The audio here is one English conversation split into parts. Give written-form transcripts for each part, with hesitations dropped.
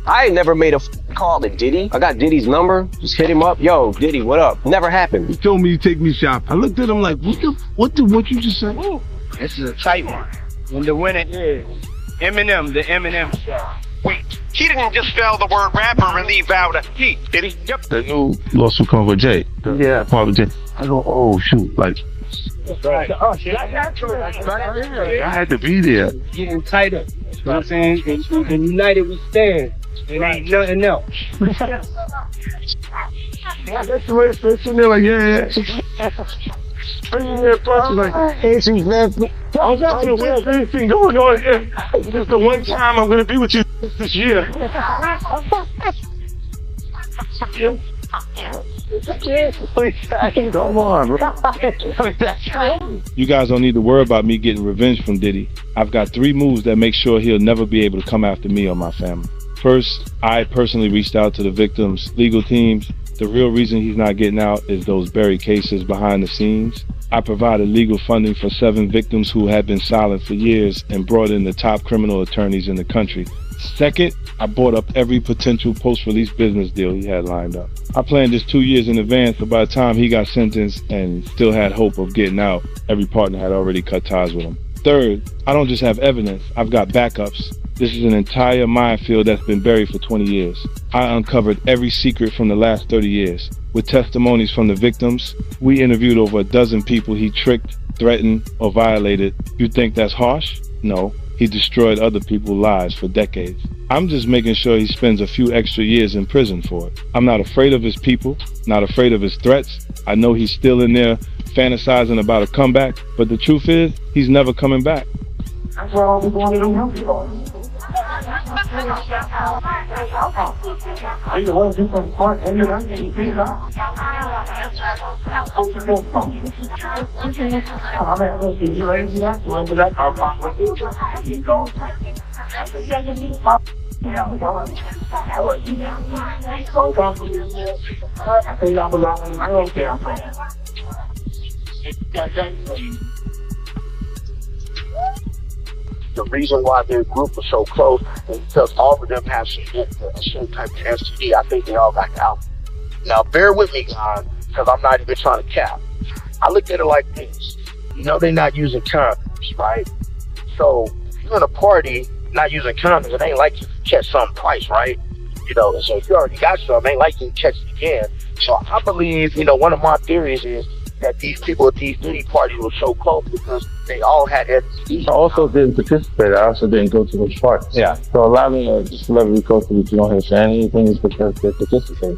I ain't never made a call to Diddy. I got Diddy's number. Just hit him up. Yo, Diddy, what up? Never happened. He told me to take me shopping. I looked at him like, what you just said? Ooh, this is a tight one. And the winner is Eminem, the Eminem show. Wait, he didn't just spell the word rapper and leave out a he, did he? Yep. The new lawsuit coming with Jay. Yeah. Part of Jay. I go, oh shoot, like Right. I had to be there. Getting tighter. You know what I'm saying? And united we stand. It ain't nothing else. That's the way it's sitting there like, yeah. Like, hey, she's laughing. I was asking where's anything going on here. This is the one time I'm gonna be with you this year. Come on, bro. You guys don't need to worry about me getting revenge from Diddy. I've got 3 moves that make sure he'll never be able to come after me or my family. First, I personally reached out to the victims' legal teams. The real reason he's not getting out is those buried cases behind the scenes. I provided legal funding for 7 victims who had been silent for years and brought in the top criminal attorneys in the country. Second, I bought up every potential post-release business deal he had lined up. I planned this 2 years in advance, so by the time he got sentenced and still had hope of getting out, every partner had already cut ties with him. Third, I don't just have evidence, I've got backups. This is an entire minefield that's been buried for 20 years. I uncovered every secret from the last 30 years. With testimonies from the victims, we interviewed over a dozen people he tricked, threatened, or violated. You think that's harsh? No. He destroyed other people's lives for decades. I'm just making sure he spends a few extra years in prison for it. I'm not afraid of his people, not afraid of his threats. I know he's still in there fantasizing about a comeback, but the truth is, he's never coming back. That's what all people want to do for. I want to do some part and you're not getting paid off. The reason why their group was so close is because all of them have some type of STD. I think they all got out. Now, bear with me, guys, because I'm not even trying to cap. I look at it like this. You know, they're not using condoms, right? So, if you're in a party not using condoms, it ain't like you catch something twice, right? You know, so if you already got some, it ain't like you catch it again. So, I believe, one of my theories is that these people at these Diddy parties were so close because they all had STDs. I also didn't participate. I also didn't go to those parties. Yeah. So a lot of the celebrity culture that you don't hear saying anything is because they participate.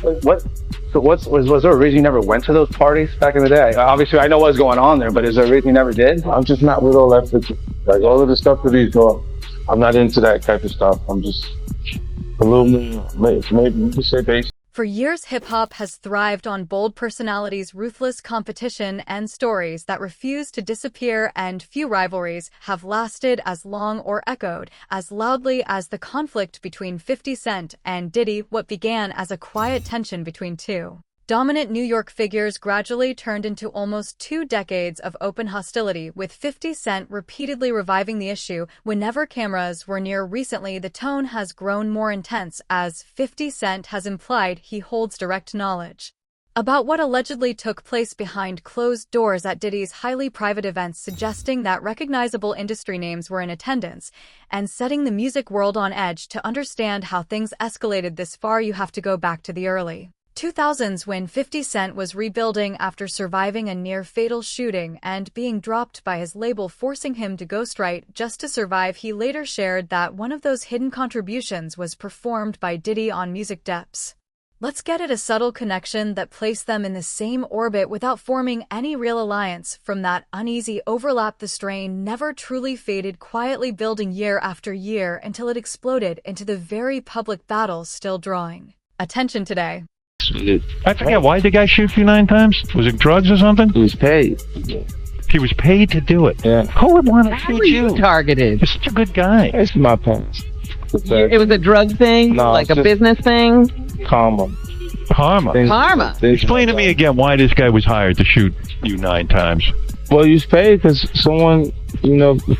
Was there a reason you never went to those parties back in the day? Obviously, I know what's going on there, but is there a reason you never did? I'm just not with all that. Like all of the stuff that he's doing, I'm not into that type of stuff. I'm just a little more, maybe you could say basic. For years, hip-hop has thrived on bold personalities, ruthless competition, and stories that refuse to disappear, and few rivalries have lasted as long or echoed as loudly as the conflict between 50 Cent and Diddy, what began as a quiet tension between two. Dominant New York figures gradually turned into almost 2 decades of open hostility, with 50 Cent repeatedly reviving the issue whenever cameras were near. Recently, the tone has grown more intense as 50 Cent has implied he holds direct knowledge about what allegedly took place behind closed doors at Diddy's highly private events, suggesting that recognizable industry names were in attendance, and setting the music world on edge. To understand how things escalated this far, you have to go back to the early 2000s when 50 Cent was rebuilding after surviving a near-fatal shooting and being dropped by his label, forcing him to ghostwrite just to survive. He later shared that one of those hidden contributions was performed by Diddy on Music Depths. Let's get at a subtle connection that placed them in the same orbit without forming any real alliance. From that uneasy overlap, the strain never truly faded, quietly building year after year until it exploded into the very public battle still drawing attention today. I forget, why did the guy shoot you 9 times? Was it drugs or something? He was paid. He was paid to do it. Yeah. Who would want to shoot you? Targeted. You're such a good guy. It's my parents. It was a drug thing? No, like a business thing? Karma. Karma. Karma. Explain to me again why this guy was hired to shoot you 9 times. Well, he was paid because someone,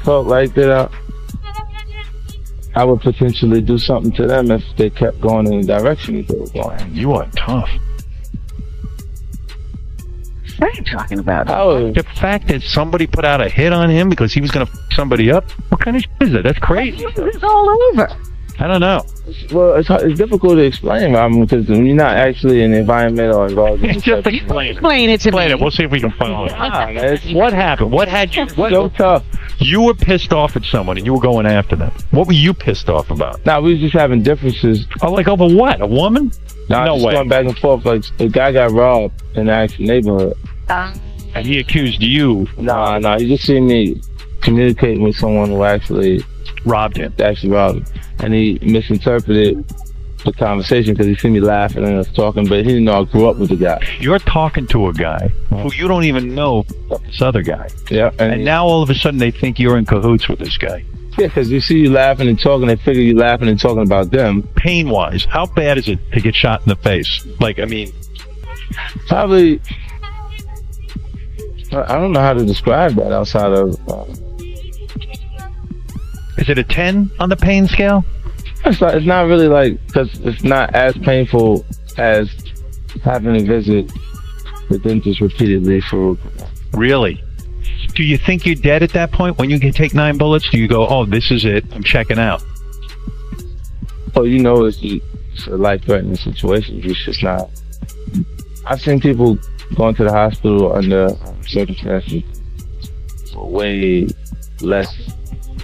felt like that I would potentially do something to them if they kept going in the direction they were going. You are tough. What are you talking about? The fact that somebody put out a hit on him because he was going to f somebody up, what kind of shit is that? That's crazy. It's all over. I don't know. Well, it's difficult to explain, Robin, because when you're not actually in the environment or involved in Just explain it. Explain it to Explain me. it. We'll see if we can follow it. What happened? What had you? What? so tough. You were pissed off at someone and you were going after them. What were you pissed off about? Nah, we was just having differences. Oh, like over what? A woman? Nah, No just way. going back and forth. Like, the guy got robbed in the actual neighborhood. And he accused you. Nah, you just seen me communicating with someone who actually robbed him. And he misinterpreted the conversation because he seen me laughing and us talking, but he didn't know I grew up with the guy. You're talking to a guy who you don't even know this other guy. Yeah, And now all of a sudden they think you're in cahoots with this guy. yeah, because you see you laughing and talking, they figure you laughing and talking about them. Pain-wise, how bad is it to get shot in the face? Like, I mean, Probably, I don't know how to describe that outside of. is it a 10 on the pain scale? It's not really like, because it's not as painful as having to visit the dentist repeatedly for. Really? Do you think you're dead at that point when you can take 9 bullets? Do you go, oh, this is it, I'm checking out? Oh, you know, it's a life-threatening situation. It's just not. I've seen people going to the hospital under circumstances way less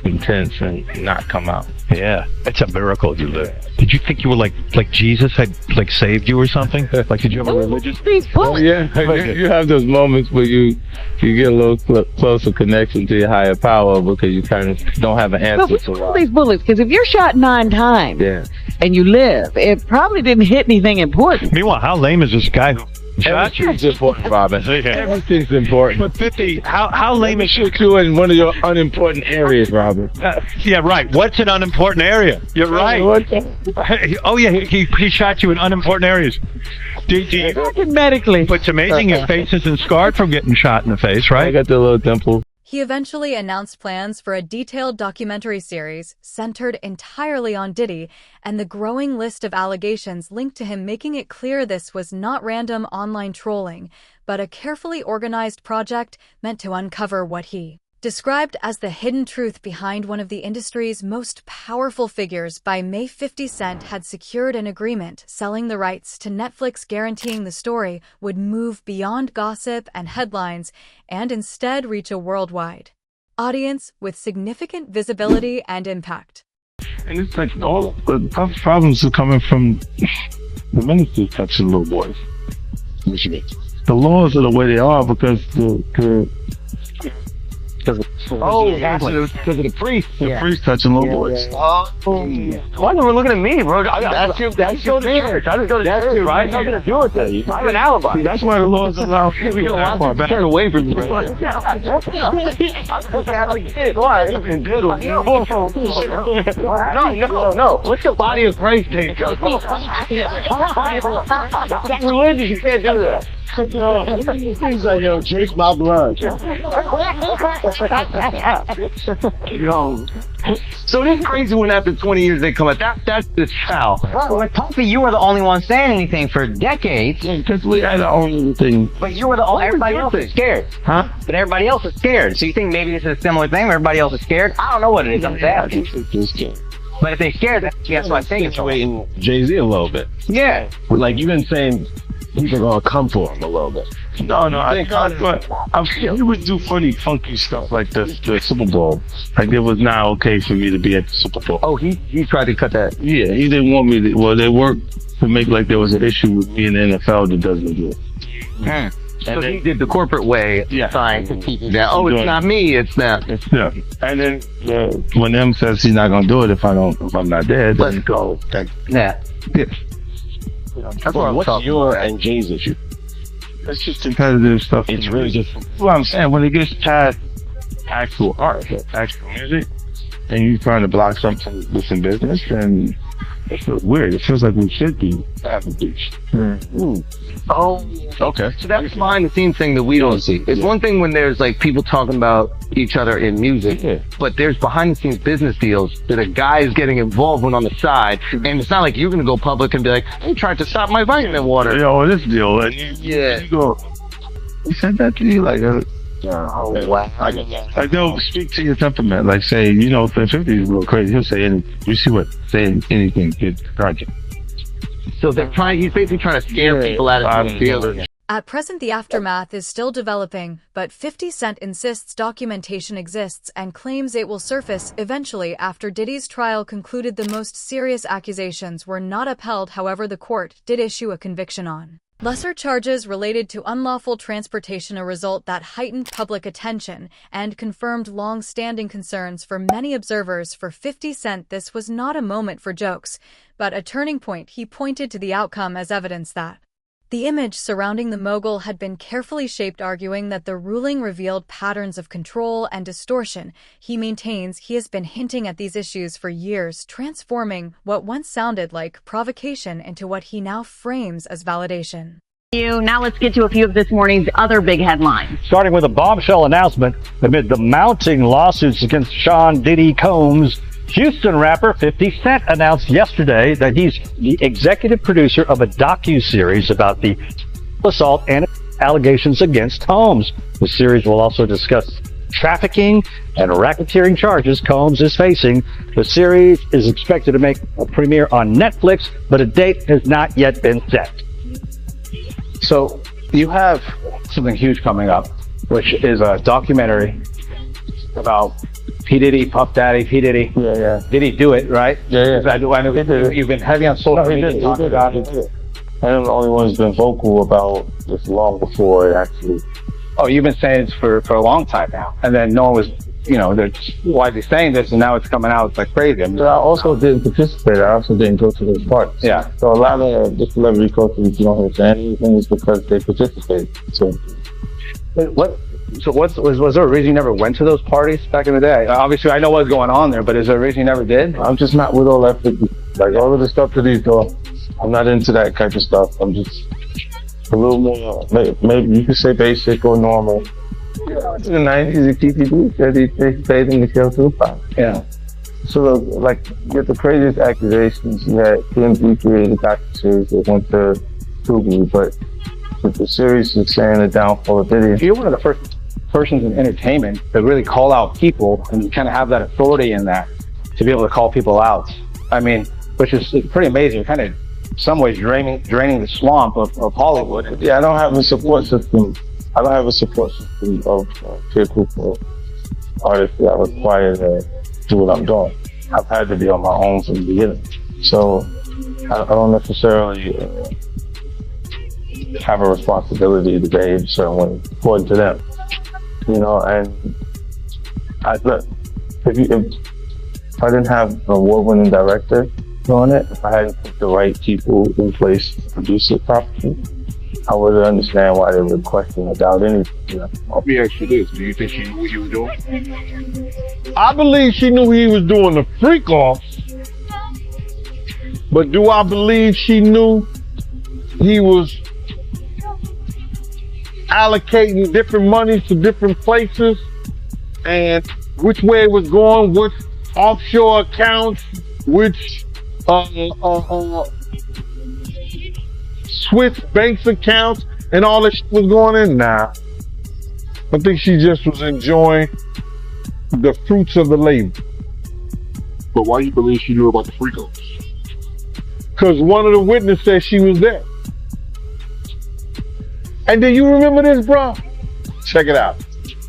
intense and not come out. Yeah, it's a miracle you live. Did you think you were like Jesus had like saved you or something? Like, did you have a religious? Oh yeah, you have those moments where you get a little closer connection to your higher power because you kind of don't have an answer to All why. these bullets, because if you're shot 9 times and you live, it probably didn't hit anything important. Meanwhile, how lame is this guy who shot you? Everything's important, Robin. Everything's important. But 50, how lame is shoot you in one of your unimportant areas, Robin. yeah, right. What's an unimportant area? You're right. Oh yeah, he shot you in unimportant areas. Medically. But it's amazing your face isn't scarred from getting shot in the face, I right? got the little dimple. He eventually announced plans for a detailed documentary series centered entirely on Diddy and the growing list of allegations linked to him, making it clear this was not random online trolling, but a carefully organized project meant to uncover what he described as the hidden truth behind one of the industry's most powerful figures. By May, 50 Cent had secured an agreement selling the rights to Netflix, guaranteeing the story would move beyond gossip and headlines and instead reach a worldwide audience with significant visibility and impact. And it's like all the tough problems are coming from the ministers touching little boys. What you mean? The laws are the way they are because because of the priest. The priest touching little boys. Why are you looking at me, bro? That's your church. I just go to church, right? Nothing to do with it. I have an alibi. See, that's why the laws allow We get a lot to turn away from you. No. What's the body of Christ take? That's religious. You can't do that. Things like, yo, drink my blood. So this crazy one after 20 years they come out. That's the foul. Well, Puffy, you were the only one saying anything for decades. Because we had our own thing. But you were the only. Everybody else is scared. Huh? But everybody else is scared. So you think maybe this is a similar thing where everybody else is scared? I don't know what it is. I'm just asking. But if they're scared, that's what I'm thinking. Situating Jay-Z a little bit. Yeah. Like, you've been saying people are gonna come for him a little bit. No, we would do funny, funky stuff like the Super Bowl. Like, it was not okay for me to be at the Super Bowl. Oh, he tried to cut that. Yeah, he didn't want me to. Well, they worked to make like there was an issue with me in the NFL that doesn't exist. So he did the corporate way, trying to keep it down. Oh, it's not me, it's them. Yeah. And then when M says he's not gonna do it if I'm not dead, then go. Yeah. That's what's your and Jay's issue? It's just competitive stuff. It's really just what I'm saying. When it gets past actual art, actual music, and you're trying to block something with some business, then It feels weird. It feels like we should be at the beach. Oh, Okay. so that's behind the scenes thing that we don't see. It's one thing when there's like people talking about each other in music, but there's behind the scenes business deals that a guy is getting involved with on the side, and it's not like you're gonna go public and be like, "They tried to stop my vitamin water." Yo, this deal. And Yeah. you go, he said that to you? Like, Oh wow. like, they'll speak to your temperament. Like, say, you know, if 50 is a little crazy, he'll say anything. You see what? Saying anything gets the project. So they're trying. He's basically trying to scare people out of the deal. At present, the aftermath is still developing, but 50 Cent insists documentation exists and claims it will surface eventually after Diddy's trial concluded the most serious accusations were not upheld. However, the court did issue a conviction on lesser charges related to unlawful transportation, a result that heightened public attention and confirmed long-standing concerns for many observers. For 50 Cent, this was not a moment for jokes, but a turning point. He pointed to the outcome as evidence that the image surrounding the mogul had been carefully shaped, arguing that the ruling revealed patterns of control and distortion. He maintains he has been hinting at these issues for years, transforming what once sounded like provocation into what he now frames as validation. Now let's get to a few of this morning's other big headlines. Starting with a bombshell announcement amid the mounting lawsuits against Sean Diddy Combs. Houston rapper 50 Cent announced yesterday that he's the executive producer of a docu-series about the assault and allegations against Combs. The series will also discuss trafficking and racketeering charges Combs is facing. The series is expected to make a premiere on Netflix, but a date has not yet been set. So you have something huge coming up, which is a documentary about P. Diddy, Puff Daddy, P. Diddy. Yeah. Did he do it, right? Yeah. I know you've been heavy on social media talking about it. I'm the only one who's been vocal about this long before it actually. Oh, you've been saying this for a long time now. And then no one was, you know, they're just widely saying this, and now it's coming out like crazy. I mean, But I also didn't participate. I also didn't go to those parties. Yeah. So a lot of the celebrity culture, you don't hear saying anything, is because they participated. So was there a reason you never went to those parties back in the day? Obviously, I know what's going on there, but is there a reason you never did? I'm just not with all that 50. Like all of the stuff that he's doing, I'm not into that type of stuff. I'm just a little more, maybe you could say basic or normal. Yeah, in the 90s, the TPD said they paid him to kill Tupac. Yeah. So, like, get the craziest accusations. You had TMZ created a docu-series that went to Tubi, but the series is saying the downfall of Diddy. You're one of the first persons in entertainment to really call out people, and you kind of have that authority in that to be able to call people out. I mean, which is pretty amazing. You're kind of, in some ways, draining the swamp of Hollywood. Yeah, I don't have a support system. I don't have a support system of peer group of artists that require to do what I'm doing. I've had to be on my own from the beginning. So I don't necessarily have a responsibility to behave a certain way according to them. You know, and look, if I didn't have an award-winning director doing it, if I hadn't put the right people in place to produce it properly, I wouldn't understand why they would question about anything. You know? Let me ask you this: do you think she knew what he was doing? I believe she knew he was doing the freak off, but do I believe she knew he was allocating different monies to different places and which way it was going, which offshore accounts, which Swiss banks accounts, and all that shit was going in? Nah. I think she just was enjoying the fruits of the labor. But why you believe she knew about the freak-offs? Because one of the witnesses said she was there. And do you remember this, bro? Check it out.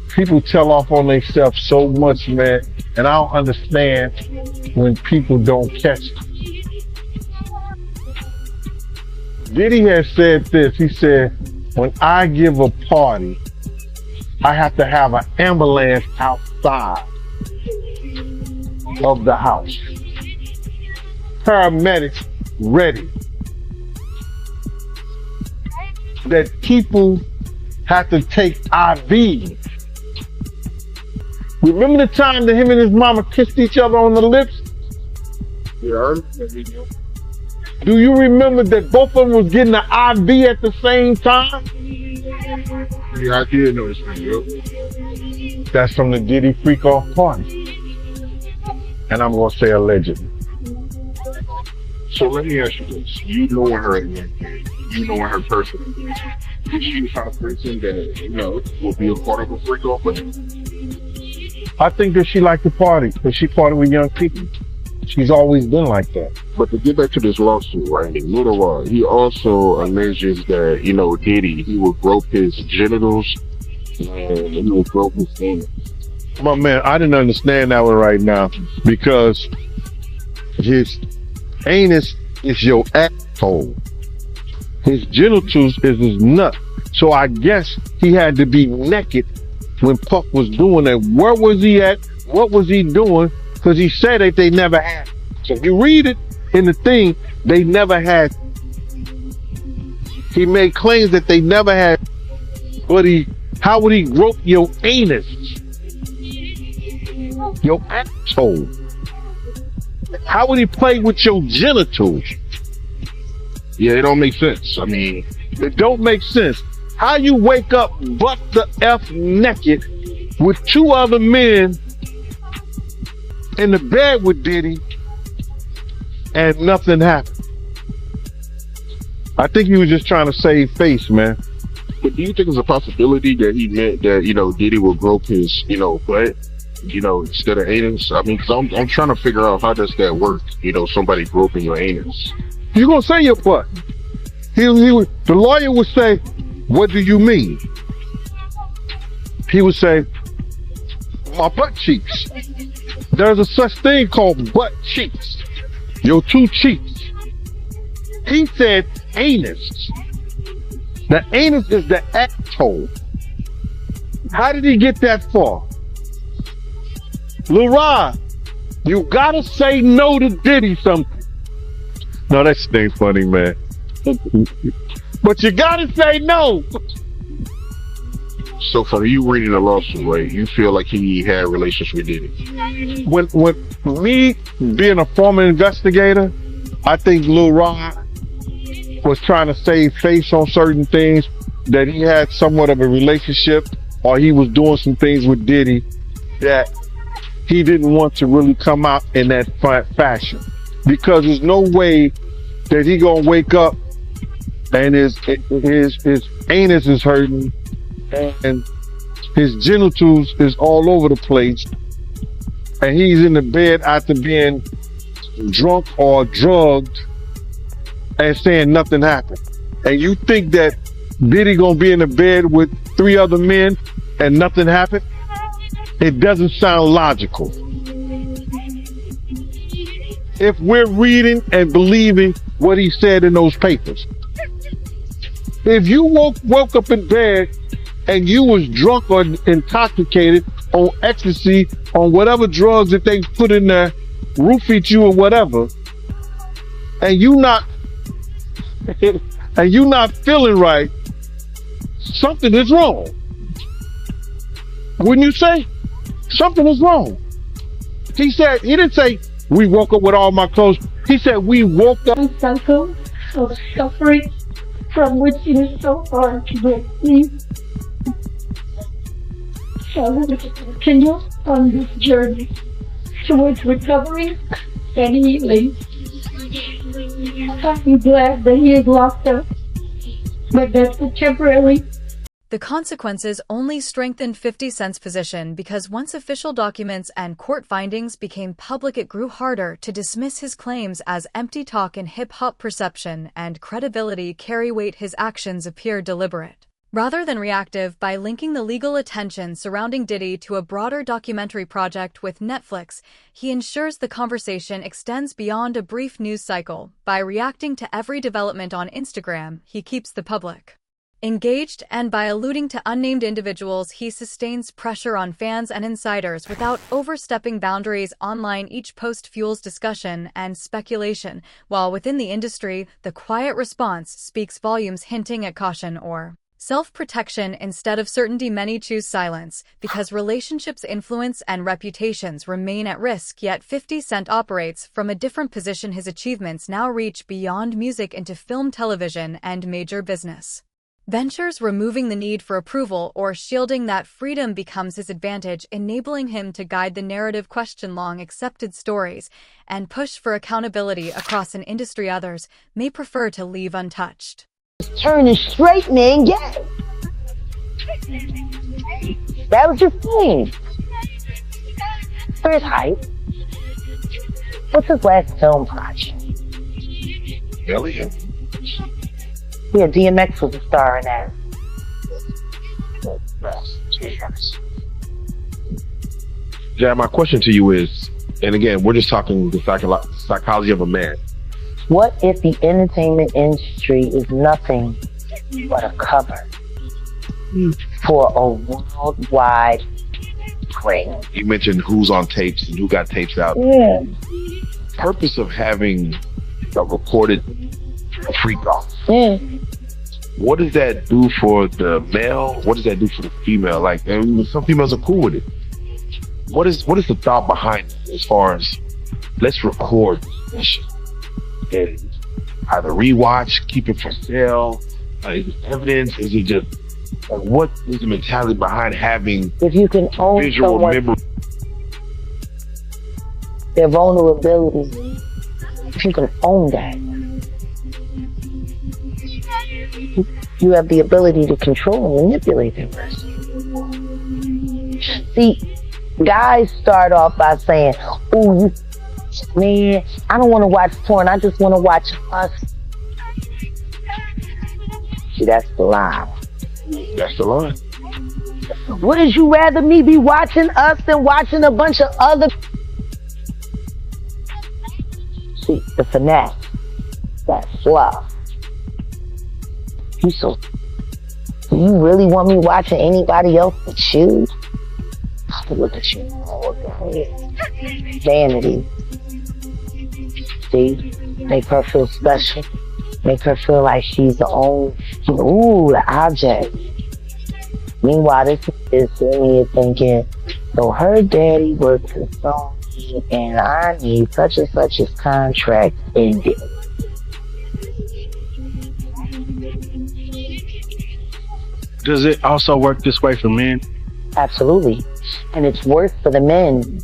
People tell off on themselves so much, man, and I don't understand when people don't catch it. Diddy has said this. He said, when I give a party, I have to have an ambulance outside of the house. Paramedics ready. That people have to take IVs. Remember the time that him and his mama kissed each other on the lips? Yeah. Do you remember that both of them was getting the IV at the same time? Yeah, I did notice that, yep. That's from the Diddy freak off party. And I'm gonna say allegedly. So let me ask you this. You knowing her at the end, you knowing her personally, is she the kind of person that, you know, will be a part of a freak off with you? I think that she liked to party, because she party with young people. She's always been like that. But to get back to this lawsuit, right? Little Rod, he also alleges that, you know, Diddy, he would grope his genitals and he would grope his anus. My man, I didn't understand that one right now, because his anus is your asshole. His genitals is his nut. So I guess he had to be naked when Puff was doing that. Where was he at? What was he doing? Because he said that they never had. So if you read it in the thing, they never had. He made claims that they never had. But how would he grope your anus? Your asshole. How would he play with your genitals? Yeah, it don't make sense. I mean, it don't make sense. How you wake up butt the F naked with two other men in the bed with Diddy and nothing happened? I think he was just trying to save face, man. But do you think there's a possibility that he meant that, you know, Diddy would grope his, you know, butt, you know, instead of anus? I mean, because I'm trying to figure out how does that work, you know, somebody groping your anus. You're going to say your butt. The lawyer would say, what do you mean? He would say, my butt cheeks. There's a such thing called butt cheeks. Your two cheeks. He said anus. The anus is the asshole. How did he get that far? Lil Rod, you gotta say no to Diddy something. No, that shit ain't funny, man. But you gotta say no. So for you reading the lawsuit, right, you feel like he had relations with Diddy? When me being a former investigator, I think Lil Rod was trying to save face on certain things, that he had somewhat of a relationship, or he was doing some things with Diddy that he didn't want to really come out in that fashion. Because there's no way that he gonna wake up and his anus is hurting and his genitals is all over the place, and he's in the bed after being drunk or drugged and saying nothing happened. And you think that Diddy gonna be in the bed with 3 other men and nothing happened? It doesn't sound logical. If we're reading and believing what he said in those papers. If you woke up in bed and you was drunk or intoxicated on ecstasy, on whatever drugs that they put in there, roofied you or whatever, and you not feeling right, something is wrong. Wouldn't you say? Something is wrong. He didn't say, we woke up with all my clothes. He said, we woke up. Cycle of suffering from which it is so hard to break free. So let us continue on this journey towards recovery and healing. I'm glad that he is locked up, but that's a temporary. The consequences only strengthened 50 Cent's position because once official documents and court findings became public, it grew harder to dismiss his claims as empty talk. In hip-hop perception and credibility carry weight, his actions appear deliberate. Rather than reactive, by linking the legal attention surrounding Diddy to a broader documentary project with Netflix, he ensures the conversation extends beyond a brief news cycle. By reacting to every development on Instagram, he keeps the public engaged, and by alluding to unnamed individuals, he sustains pressure on fans and insiders without overstepping boundaries online. Each post fuels discussion and speculation, while within the industry, the quiet response speaks volumes, hinting at caution or Self-protection instead of certainty. Many choose silence because relationships' influence and reputations remain at risk, yet 50 Cent operates from a different position. His achievements now reach beyond music into film, television, and major business ventures, removing the need for approval or shielding. That freedom becomes his advantage, enabling him to guide the narrative, question long-accepted stories, and push for accountability across an industry others may prefer to leave untouched. Turning straight man gay. That was his thing. For his hype. What's his last film project? Elliot. Yeah, DMX was a star in that. Jack, my question to you is, and again, we're just talking the psychology of a man. What if the entertainment industry is nothing but a cover for a worldwide thing? You mentioned who's on tapes and who got tapes out. Yeah. Purpose of having a recorded freak off. Yeah. What does that do for the male? What does that do for the female? Like, some females are cool with it. What is the thought behind it as far as let's record this shit and either rewatch, keep it for sale, evidence? Is it just what is the mentality behind having if you can own visual memory? Their vulnerability, if you can own that, you have the ability to control and manipulate that person. See, guys start off by saying, "Oh, man, I don't want to watch porn. I just want to watch us." See, that's the lie. That's the line. Wouldn't you rather me be watching us than watching a bunch of other? See, the finesse, that fluff. Do you really want me watching anybody else but you? Look at you. Vanity. See? Make her feel special. Make her feel like she's the only, the object. Meanwhile, this is sitting here thinking, so her daddy works for Sony and I need such and such as contract ended. Does it also work this way for men? Absolutely. And it's worse for the men.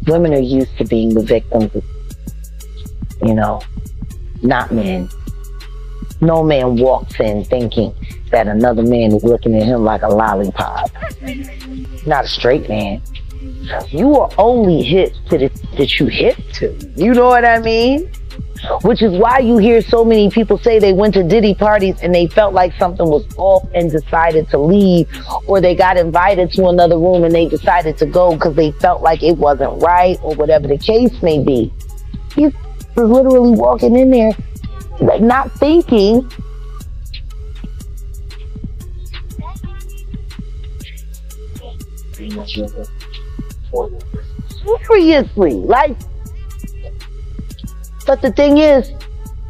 Women are used to being the victims of, not men. No man walks in thinking that another man is looking at him like a lollipop. Not a straight man. You are only hit to that you hit to. You know what I mean? Which is why you hear so many people say they went to Diddy parties and they felt like something was off and decided to leave, or they got invited to another room and they decided to go because they felt like it wasn't right, or whatever the case may be. He's literally walking in there, like, not thinking. Seriously, like. But the thing is,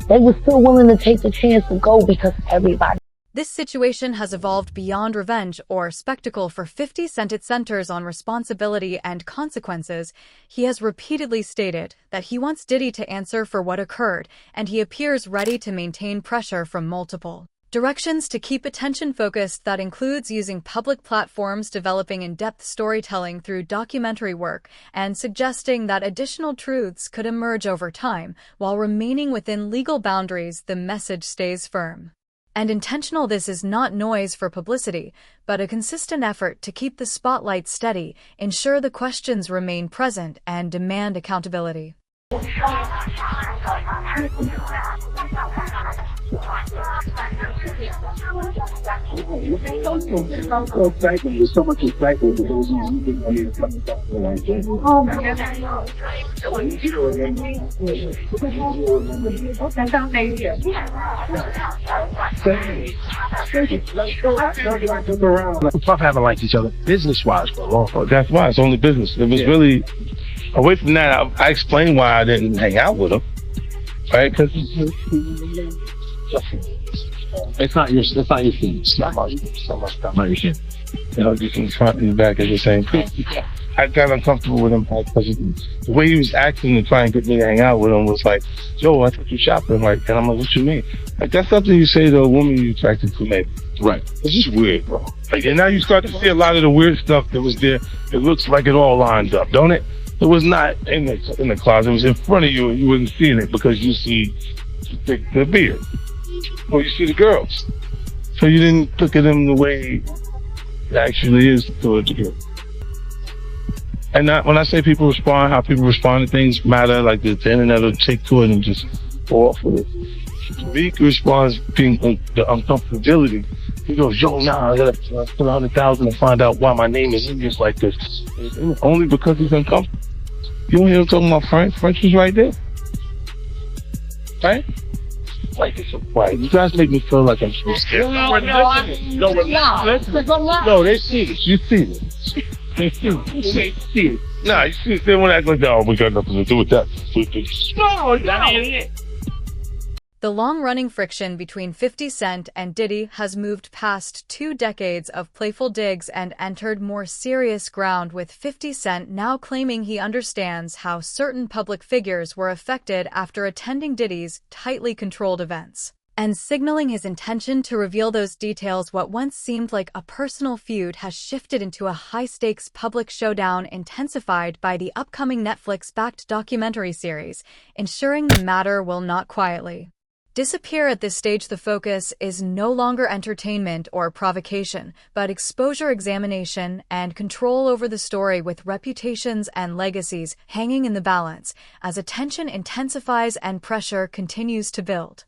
they were still willing to take the chance to go because everybody. This situation has evolved beyond revenge or spectacle for 50 Cent. It centers on responsibility and consequences. He has repeatedly stated that he wants Diddy to answer for what occurred, and he appears ready to maintain pressure from multiple directions to keep attention focused. That includes using public platforms, developing in-depth storytelling through documentary work, and suggesting that additional truths could emerge over time. While remaining within legal boundaries, the message stays firm and intentional. This is not noise for publicity, but a consistent effort to keep the spotlight steady, ensure the questions remain present, and demand accountability. There's so much excitement that goes on. Puff haven't liked each other business-wise for a long time. That's why it's only business. It was really away from that. I explained why I didn't hang out with him, right? Because It's not your shit. It's not my your shit. You know, you can front and back at the same time. I got uncomfortable with him because the way he was acting to try and get me to hang out with him was like, yo, I took you shopping. Like, and I'm like, what you mean? Like, that's something you say to a woman you're attracted to, maybe. Right. It's just weird, bro. Like, and now you start to see a lot of the weird stuff that was there. It looks like it all lined up, don't it? It was not in the closet. It was in front of you, and you wasn't seeing it because you see the beard, or you see the girls. So you didn't look at them the way it actually is towards the girl. And when I say people respond, how people respond to things matter. Like the internet will take to it and just go off with it. Meek responds being the uncomfortability. He goes, yo, nah, I gotta put 100,000 to find out why my name is English like this. Only because he's uncomfortable. You don't hear him talking about French? French is right there. Right? Like it's a fight. You guys make me feel like I'm so scared. No, they see it. You see it. They see it. Nah, you see it. They won't act like that. Oh, we got nothing to do with that. No, that ain't it. The long-running friction between 50 Cent and Diddy has moved past 2 decades of playful digs and entered more serious ground, with 50 Cent now claiming he understands how certain public figures were affected after attending Diddy's tightly controlled events, and signaling his intention to reveal those details. What once seemed like a personal feud has shifted into a high-stakes public showdown, intensified by the upcoming Netflix-backed documentary series, ensuring the matter will not quietly disappear. At this stage, the focus is no longer entertainment or provocation, but exposure, examination, and control over the story, with reputations and legacies hanging in the balance as attention intensifies and pressure continues to build.